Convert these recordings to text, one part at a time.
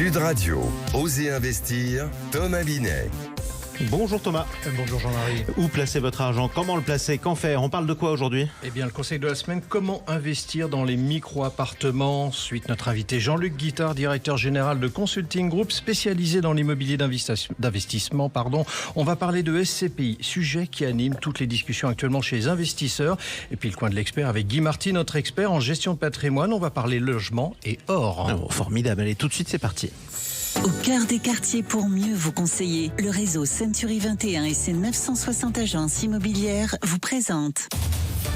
Sud Radio, Osez investir, Thomas Binet. Bonjour Thomas. Bonjour Jean-Marie. Où placer votre argent? Comment le placer? Qu'en faire? On parle de quoi aujourd'hui? Eh bien, le conseil de la semaine, comment investir dans les micro-appartements? Ensuite, notre invité Jean-Luc Guittard, directeur général de Consulting Group, spécialisé dans l'immobilier d'investissement. On va parler de SCPI, sujet qui anime toutes les discussions actuellement chez les investisseurs. Et puis le coin de l'expert avec Guy Marty, notre expert en gestion de patrimoine. On va parler logement et or. Oh, formidable. Allez, tout de suite, c'est parti. Au cœur des quartiers pour mieux vous conseiller, le réseau Century 21 et ses 960 agences immobilières vous présentent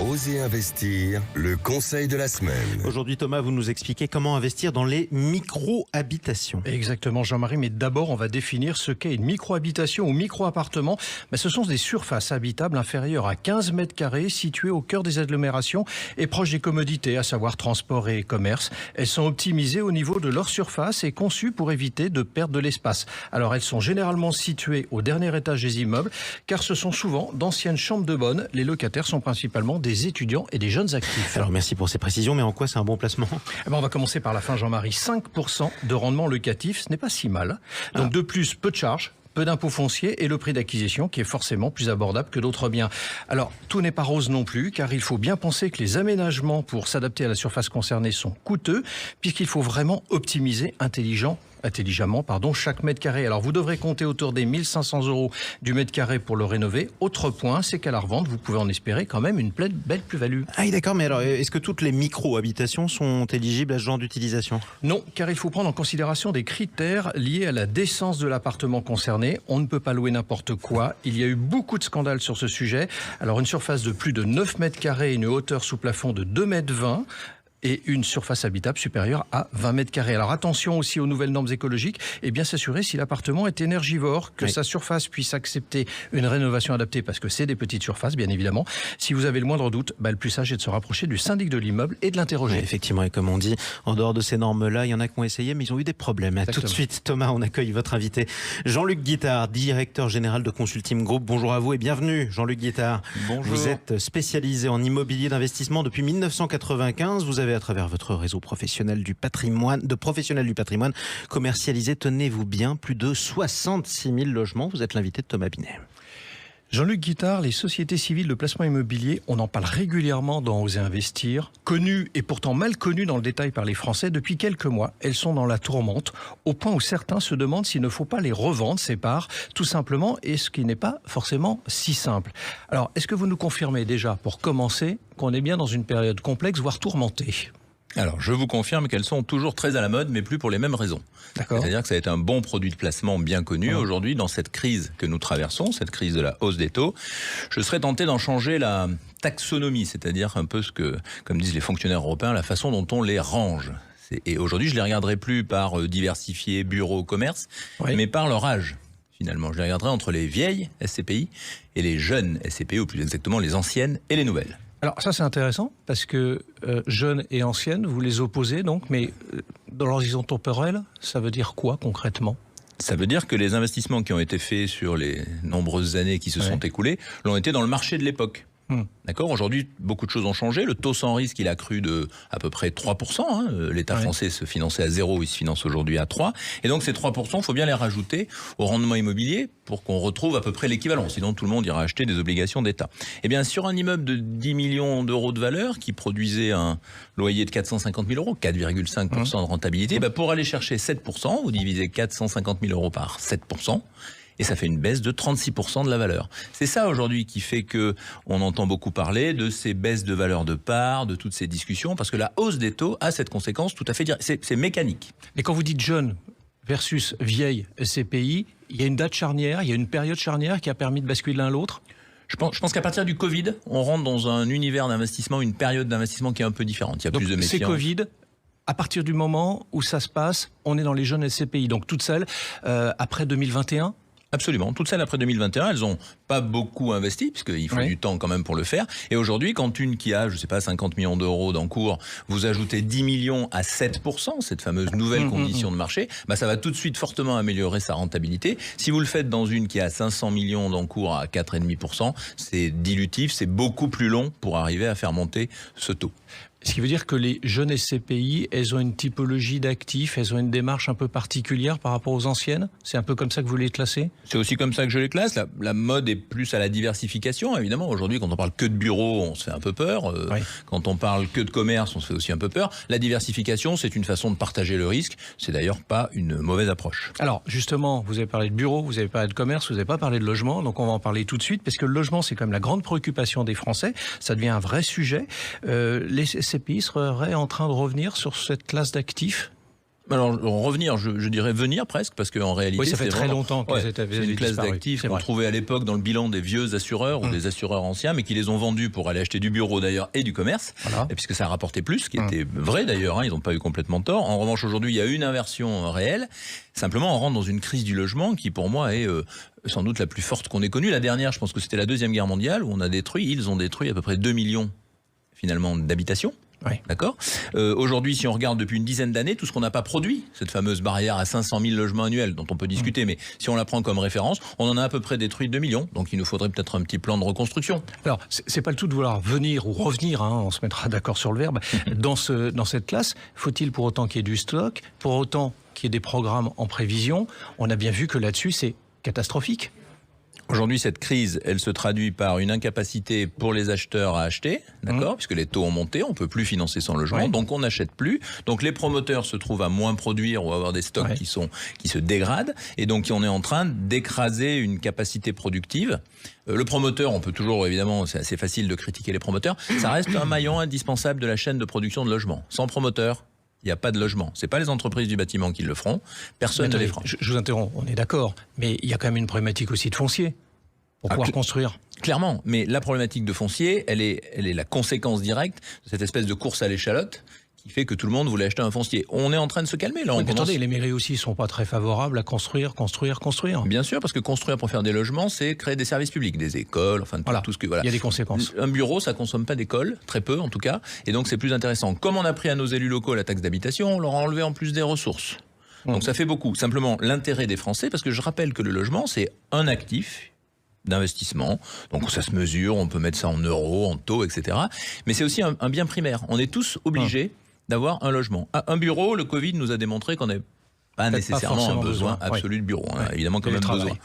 Osez investir, le conseil de la semaine. Aujourd'hui, Thomas, vous nous expliquez comment investir dans les micro-habitations. Exactement, Jean-Marie. Mais d'abord, on va définir ce qu'est une micro-habitation ou micro-appartement. Ce sont des surfaces habitables inférieures à 15 mètres carrés situées au cœur des agglomérations et proches des commodités, à savoir transport et commerce. Elles sont optimisées au niveau de leur surface et conçues pour éviter de perdre de l'espace. Alors, elles sont généralement situées au dernier étage des immeubles, car ce sont souvent d'anciennes chambres de bonne. Les locataires sont principalement des étudiants et des jeunes actifs. Alors, merci pour ces précisions, mais en quoi c'est un bon placement? On va commencer par la fin, Jean-Marie. 5% de rendement locatif, ce n'est pas si mal. Donc, de plus, peu de charges, peu d'impôts fonciers et le prix d'acquisition qui est forcément plus abordable que d'autres biens. Alors, tout n'est pas rose non plus, car il faut bien penser que les aménagements pour s'adapter à la surface concernée sont coûteux, puisqu'il faut vraiment optimiser intelligemment chaque mètre carré. Alors, vous devrez compter autour des 1 500 € du mètre carré pour le rénover. Autre point, c'est qu'à la revente, vous pouvez en espérer quand même une belle plus-value. Ah oui, d'accord, mais alors, est-ce que toutes les micro-habitations sont éligibles à ce genre d'utilisation? Non, car il faut prendre en considération des critères liés à la décence de l'appartement concerné. On ne peut pas louer n'importe quoi. Il y a eu beaucoup de scandales sur ce sujet. Alors, une surface de plus de 9 mètres carrés et une hauteur sous plafond de 2,20 mètres et une surface habitable supérieure à 20 mètres carrés. Alors attention aussi aux nouvelles normes écologiques et bien s'assurer si l'appartement est énergivore, que sa surface puisse accepter une rénovation adaptée parce que c'est des petites surfaces, bien évidemment. Si vous avez le moindre doute, le plus sage est de se rapprocher du syndic de l'immeuble et de l'interroger. Oui, effectivement, et comme on dit, en dehors de ces normes-là, il y en a qui ont essayé, mais ils ont eu des problèmes. Exactement. Tout de suite, Thomas, on accueille votre invité, Jean-Luc Guittard, directeur général de Consulting Group. Bonjour à vous et bienvenue, Jean-Luc Guittard. Bonjour. Vous êtes spécialisé en immobilier d'investissement depuis 1995. Vous avez, à travers votre réseau professionnel du patrimoine, commercialisé, tenez-vous bien, plus de 66 000 logements. Vous êtes l'invité de Thomas Binet. Jean-Luc Guittard, les sociétés civiles de placement immobilier, on en parle régulièrement dans Osez investir, connues et pourtant mal connues dans le détail par les Français. Depuis quelques mois, elles sont dans la tourmente, au point où certains se demandent s'il ne faut pas les revendre, ces parts, tout simplement, et ce qui n'est pas forcément si simple. Alors, est-ce que vous nous confirmez déjà, pour commencer, qu'on est bien dans une période complexe, voire tourmentée ? Alors, je vous confirme qu'elles sont toujours très à la mode, mais plus pour les mêmes raisons. D'accord. C'est-à-dire que ça a été un bon produit de placement bien connu. Aujourd'hui, dans cette crise que nous traversons, cette crise de la hausse des taux, je serais tenté d'en changer la taxonomie, c'est-à-dire un peu ce que, comme disent les fonctionnaires européens, la façon dont on les range. Et aujourd'hui, je les regarderai plus par diversifié, bureau, commerce, mais par leur âge. Finalement, je les regarderai entre les vieilles SCPI et les jeunes SCPI, ou plus exactement les anciennes et les nouvelles. Alors ça c'est intéressant parce que jeunes et anciennes, vous les opposez donc, mais dans l'horizon temporel, ça veut dire quoi concrètement ? Ça veut dire que les investissements qui ont été faits sur les nombreuses années qui se sont écoulées l'ont été dans le marché de l'époque. D'accord. Aujourd'hui, beaucoup de choses ont changé. Le taux sans risque, il a cru de à peu près 3%. L'État français se finançait à 0, il se finance aujourd'hui à 3. Et donc ces 3%, il faut bien les rajouter au rendement immobilier pour qu'on retrouve à peu près l'équivalent. Sinon, tout le monde ira acheter des obligations d'État. Eh bien, sur un immeuble de 10 millions d'euros de valeur qui produisait un loyer de 450 000 euros, 4,5% de rentabilité, pour aller chercher 7%, vous divisez 450 000 euros par 7%. Et ça fait une baisse de 36% de la valeur. C'est ça aujourd'hui qui fait que on entend beaucoup parler de ces baisses de valeur de part, de toutes ces discussions, parce que la hausse des taux a cette conséquence tout à fait directe. C'est mécanique. Mais quand vous dites jeune versus vieille SCPI, il y a une date charnière, il y a une période charnière qui a permis de basculer l'un l'autre ? Je pense qu'à partir du Covid, on rentre dans un univers d'investissement, une période d'investissement qui est un peu différente. Il y a donc, plus de méfiance. C'est Covid. À partir du moment où ça se passe, on est dans les jeunes SCPI, donc toutes celles après 2021 ? Absolument. Toutes celles après 2021, elles ont pas beaucoup investi, puisqu'il faut du temps quand même pour le faire. Et aujourd'hui, quand une qui a, 50 millions d'euros d'encours, vous ajoutez 10 millions à 7%, cette fameuse nouvelle condition de marché, ça va tout de suite fortement améliorer sa rentabilité. Si vous le faites dans une qui a 500 millions d'encours à 4,5%, c'est dilutif, c'est beaucoup plus long pour arriver à faire monter ce taux. Ce qui veut dire que les jeunes SCPI, elles ont une typologie d'actifs, elles ont une démarche un peu particulière par rapport aux anciennes. C'est un peu comme ça que vous les classez ? C'est aussi comme ça que je les classe. La mode est plus à la diversification, évidemment. Aujourd'hui, quand on parle que de bureaux, on se fait un peu peur. Oui. Quand on parle que de commerce, on se fait aussi un peu peur. La diversification, c'est une façon de partager le risque. C'est d'ailleurs pas une mauvaise approche. Alors, justement, vous avez parlé de bureaux, vous avez parlé de commerce, vous n'avez pas parlé de logement, donc on va en parler tout de suite, parce que le logement, c'est quand même la grande préoccupation des Français. Ça devient un vrai sujet. Les SCPI seraient en train de revenir sur cette classe d'actifs ? Alors, revenir, je dirais venir presque, parce qu'en réalité... Oui, ça fait très longtemps que c'est une classe d'actifs qu'on trouvait à l'époque dans le bilan des vieux assureurs ou des assureurs anciens, mais qui les ont vendus pour aller acheter du bureau d'ailleurs et du commerce, et puisque ça a rapporté plus, ce qui était vrai d'ailleurs, ils n'ont pas eu complètement tort. En revanche, aujourd'hui, il y a une inversion réelle. Simplement, on rentre dans une crise du logement qui, pour moi, est sans doute la plus forte qu'on ait connue. La dernière, je pense que c'était la Deuxième Guerre mondiale, où ils ont détruit à peu près 2 millions, finalement, d'habitations. Oui. D'accord. Aujourd'hui, si on regarde depuis une dizaine d'années, tout ce qu'on n'a pas produit, cette fameuse barrière à 500 000 logements annuels dont on peut discuter, mais si on la prend comme référence, on en a à peu près détruit 2 millions. Donc il nous faudrait peut-être un petit plan de reconstruction. Alors, c'est pas le tout de vouloir venir ou revenir, on se mettra d'accord sur le verbe, dans cette classe. Faut-il pour autant qu'il y ait du stock, pour autant qu'il y ait des programmes en prévision ? On a bien vu que là-dessus, c'est catastrophique. Aujourd'hui, cette crise, elle se traduit par une incapacité pour les acheteurs à acheter, d'accord, puisque les taux ont monté, on peut plus financer son logement, donc on n'achète plus. Donc les promoteurs se trouvent à moins produire ou à avoir des stocks qui se dégradent, et donc on est en train d'écraser une capacité productive. Le promoteur, on peut toujours, évidemment, c'est assez facile de critiquer les promoteurs, ça reste un maillon indispensable de la chaîne de production de logement. Sans promoteur, il n'y a pas de logement. C'est pas les entreprises du bâtiment qui le feront. Personne ne les fera. Je vous interromps, on est d'accord. Mais il y a quand même une problématique aussi de foncier pour pouvoir construire. Clairement. Mais la problématique de foncier, elle est la conséquence directe de cette espèce de course à l'échalote qui fait que tout le monde voulait acheter un foncier. On est en train de se calmer, là. Attendez, les mairies aussi ne sont pas très favorables à construire. Bien sûr, parce que construire pour faire des logements, c'est créer des services publics, des écoles, enfin tout ce que... Voilà. Il y a des conséquences. Un bureau, ça consomme pas d'école, très peu en tout cas, et donc c'est plus intéressant. Comme on a pris à nos élus locaux la taxe d'habitation, on leur a enlevé en plus des ressources. Donc ça fait beaucoup. Simplement, l'intérêt des Français, parce que je rappelle que le logement, c'est un actif d'investissement, donc ça se mesure, on peut mettre ça en euros, en taux, etc. Mais c'est aussi un bien primaire. On est tous obligés d'avoir un logement. Un bureau, le Covid nous a démontré qu'on n'avait pas nécessairement un besoin absolu de bureau. On a évidemment quand même besoin.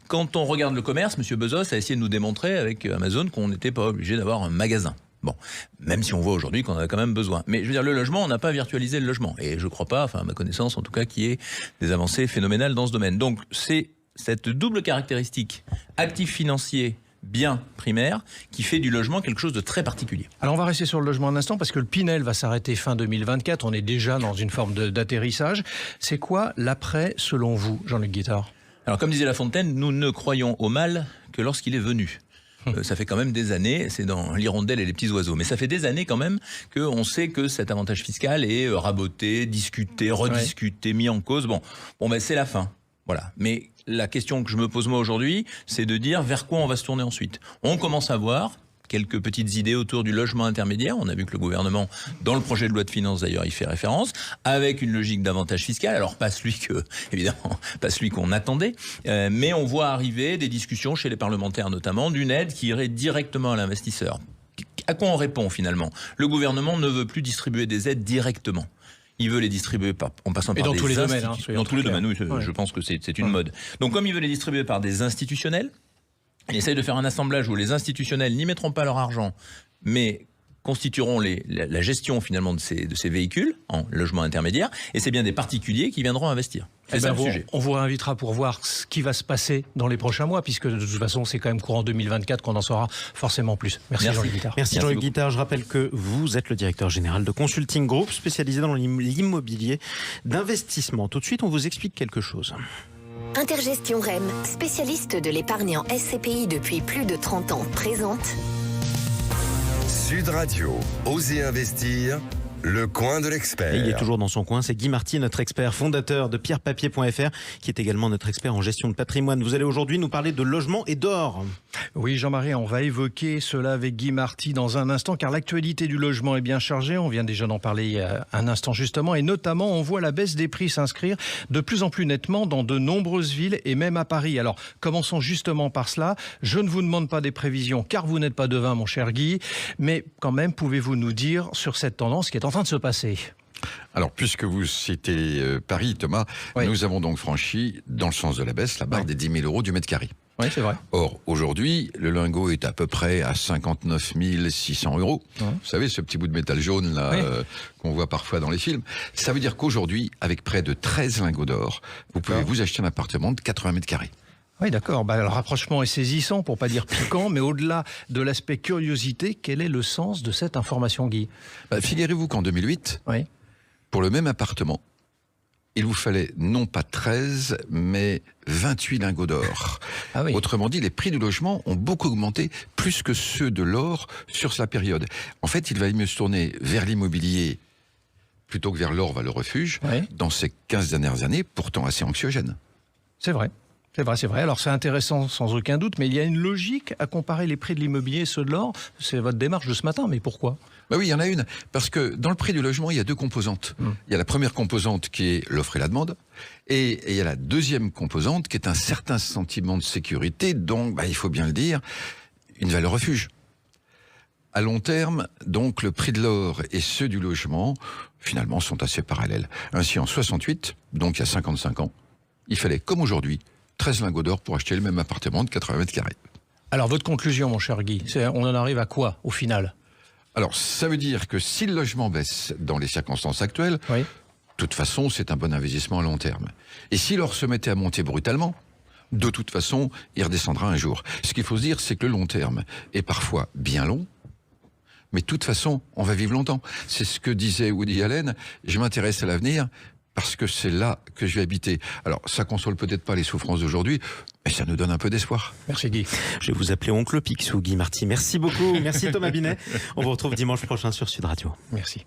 Quand on regarde le commerce, M. Bezos a essayé de nous démontrer avec Amazon qu'on n'était pas obligé d'avoir un magasin. Bon, même si on voit aujourd'hui qu'on en a quand même besoin. Mais je veux dire, le logement, on n'a pas virtualisé le logement. Et je ne crois pas, enfin à ma connaissance en tout cas, qu'il y ait des avancées phénoménales dans ce domaine. Donc c'est cette double caractéristique, actif financier, bien primaire, qui fait du logement quelque chose de très particulier. Alors on va rester sur le logement un instant parce que le Pinel va s'arrêter fin 2024. On est déjà dans une forme d'atterrissage. C'est quoi l'après selon vous, Jean-Luc Guittard ? Alors comme disait La Fontaine, nous ne croyons au mal que lorsqu'il est venu. Ça fait quand même des années, c'est dans l'hirondelle et les petits oiseaux, mais ça fait des années quand même qu'on sait que cet avantage fiscal est raboté, discuté, rediscuté, mis en cause. Bon, ben c'est la fin. Voilà. Mais la question que je me pose moi aujourd'hui, c'est de dire vers quoi on va se tourner ensuite. On commence à voir quelques petites idées autour du logement intermédiaire. On a vu que le gouvernement, dans le projet de loi de finances d'ailleurs, y fait référence, avec une logique d'avantage fiscal. Alors pas celui qu'on attendait, mais on voit arriver des discussions chez les parlementaires notamment d'une aide qui irait directement à l'investisseur. À quoi on répond finalement ? Le gouvernement ne veut plus distribuer des aides directement. Il veut les distribuer en passant par des domaines. Dans tous les domaines, oui, je pense que c'est une mode. Donc comme il veut les distribuer par des institutionnels, il essaye de faire un assemblage où les institutionnels n'y mettront pas leur argent, mais constitueront la gestion finalement de ces véhicules en logement intermédiaire, et c'est bien des particuliers qui viendront investir. C'est ça le sujet. On vous réinvitera pour voir ce qui va se passer dans les prochains mois, puisque de toute façon c'est quand même courant 2024 qu'on en saura forcément plus. Merci Jean-Luc Guittard. Merci Jean-Luc Guittard. Je rappelle que vous êtes le directeur général de Consulting Group, spécialisé dans l'immobilier d'investissement. Tout de suite, on vous explique quelque chose. Intergestion REM, spécialiste de l'épargne en SCPI depuis plus de 30 ans, présente Sud Radio, Osez investir, Le coin de l'expert. Et il est toujours dans son coin, c'est Guy Marty, notre expert fondateur de pierrepapier.fr, qui est également notre expert en gestion de patrimoine. Vous allez aujourd'hui nous parler de logement et d'or. Oui, Jean-Marie, on va évoquer cela avec Guy Marty dans un instant, car l'actualité du logement est bien chargée. On vient déjà d'en parler il y a un instant justement, et notamment on voit la baisse des prix s'inscrire de plus en plus nettement dans de nombreuses villes et même à Paris. Alors, commençons justement par cela. Je ne vous demande pas des prévisions, car vous n'êtes pas devin, mon cher Guy, mais quand même, pouvez-vous nous dire sur cette tendance qui est en train de se passer ? Alors, puisque vous citez Paris, Thomas, oui. Nous avons donc franchi, dans le sens de la baisse, la barre des 10 000 euros du mètre carré. Oui, c'est vrai. Or, aujourd'hui, le lingot est à peu près à 59 600 euros. Vous savez, ce petit bout de métal jaune là qu'on voit parfois dans les films. Ça veut dire qu'aujourd'hui, avec près de 13 lingots d'or, vous pouvez vous acheter un appartement de 80 mètres carrés. Oui, d'accord. Le rapprochement est saisissant, pour pas dire piquant, mais au-delà de l'aspect curiosité, quel est le sens de cette information, Guy ? Figurez-vous qu'en 2008, pour le même appartement, il vous fallait non pas 13, mais 28 lingots d'or. Ah oui. Autrement dit, les prix du logement ont beaucoup augmenté, plus que ceux de l'or sur la période. En fait, il valait mieux se tourner vers l'immobilier plutôt que vers l'or, vers le refuge, dans ces 15 dernières années, pourtant assez anxiogènes. C'est vrai. C'est vrai. Alors c'est intéressant sans aucun doute, mais il y a une logique à comparer les prix de l'immobilier et ceux de l'or. C'est votre démarche de ce matin, mais pourquoi ? Oui, il y en a une. Parce que dans le prix du logement, il y a deux composantes. Il y a la première composante qui est l'offre et la demande. Et il y a la deuxième composante qui est un certain sentiment de sécurité, donc, il faut bien le dire, une valeur refuge. À long terme, donc, le prix de l'or et ceux du logement, finalement, sont assez parallèles. Ainsi, en 68, donc il y a 55 ans, il fallait, comme aujourd'hui, 13 lingots d'or pour acheter le même appartement de 80 mètres carrés. Alors, votre conclusion, mon cher Guy, on en arrive à quoi, au final ? Alors, ça veut dire que si le logement baisse dans les circonstances actuelles, de toute façon, c'est un bon investissement à long terme. Et si l'or se mettait à monter brutalement, de toute façon, il redescendra un jour. Ce qu'il faut se dire, c'est que le long terme est parfois bien long, mais de toute façon, on va vivre longtemps. C'est ce que disait Woody Allen, je m'intéresse à l'avenir, parce que c'est là que je vais habiter. Alors, ça console peut-être pas les souffrances d'aujourd'hui, mais ça nous donne un peu d'espoir. Merci Guy. Je vais vous appeler Oncle Picsou, Guy Marty. Merci beaucoup. Merci Thomas Binet. On vous retrouve dimanche prochain sur Sud Radio. Merci.